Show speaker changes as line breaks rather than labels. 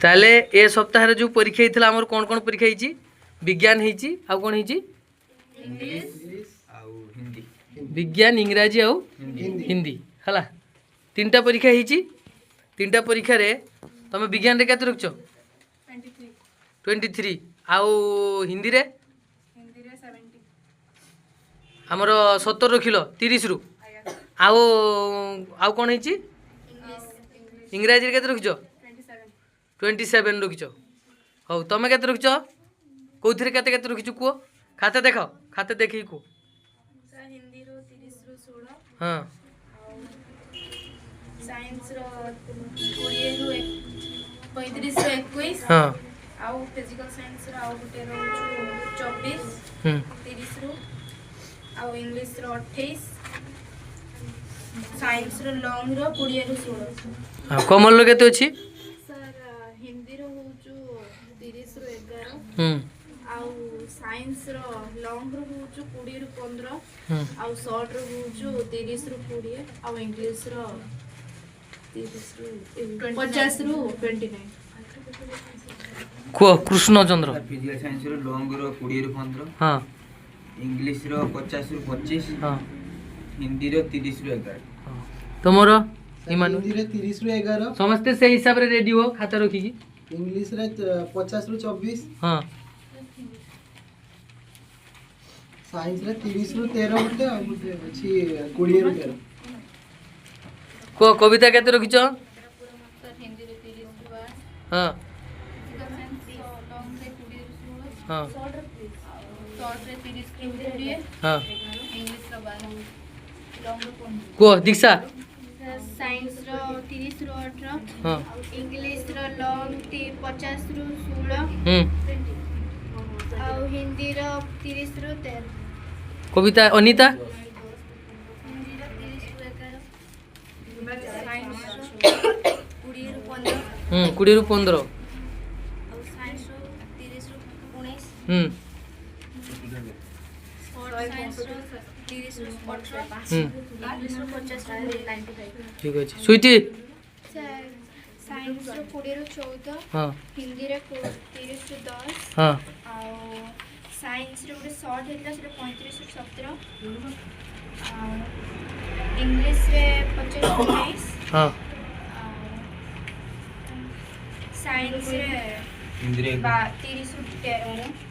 ताले ए सप्ताह रे जो परीक्षा हितला हमर कोन कोन परीक्षा हिची विज्ञान हिची आ कोन हिची
इंग्लिश आउ हिंदी
विज्ञान इंग्रजी आउ हिंदी हला तीनटा परीक्षा हिची तीनटा परीक्षा रे तमे विज्ञान रे केते रखछो 23 आउ हिंदी रे
70
हमर 70 रखिलो 30 रु आउ आउ कोन हिची इंग्रजी रे केते रखछो 27 रखिछो हौ तमे केते रखिछो कोथिरे केते केते रखिछो को खाते देखो खाते देखि को
सर हिंदी रो 30 रो 16
हां
साइंस रो 20 रो 35 रो 21
हां
आउ फिजिकल साइंस रो आउ गुटे रो 24 30 रो आउ इंग्लिश रो 28 साइंस रो लॉन्ग रो 20 रो 16
हां कॉमन लो केते अछि
सर हिंदी रो होचु 30 रो 11 आउ साइंस रो लॉन्ग रो होचु 20 रो 15 आउ शॉर्ट रो होचु 30 रो 20 आउ इंग्लिश रो 30 रो 50 रो 29
को कृष्ण चंद्र
फिजिकल साइंस रो लॉन्ग रो 20 रो 15
हां
इंग्लिश रो 50 रो 25
हां
हिंदी रो 30 रो 11
तुमरो
हिंदी रे 30 रो 11
समस्ते से हिसाब रे रेडी हो खाता रखी की
इंग्लिश रे 50 रो 24
हां
साइंस रे 30 रो 13 गुटे आ गुटे अछि 20 रो 13
को कविता केते रखिछो
सर हिंदी रे 30 रो 8
हां
फिजिकल साइंस रो लॉन्ग रे 20 रो 16
हां
शॉर्ट रे 30 रो 20
हां
इंग्लिश रो 12 लॉन्ग रो 15
को दीक्षा
साइंस रो 30 रो 18
हां
इंग्लिश रो लॉन्ग 50 रो 16 और हिंदी रो 30 रो 13
कविता अनीता
हिंदी रो 30 रो 11 साइंस रो 20 रो 15
20 रु 15
और साइंस रो 30 रो 19 और साइंस रो 30 रो 18 इंग्लिश रो 50 रो 95
ठीक अछि सुइटी
साइंस रो 20 रो 14
हां
हिंदी रो 30 रो 10
हां
ଆଉ ସାଇନ୍ସ ରେ ଗୋଟେ ସର୍ଟ ହେଇଥିଲା ସେଟା 35 ରୁ 17 ଆଉ ଇଂଲିଶ ରେ 25 ରୁ 19
हां
ଆଉ ସାଇନ୍ସ ରେ
हिंदी रे
30 ରୁ 13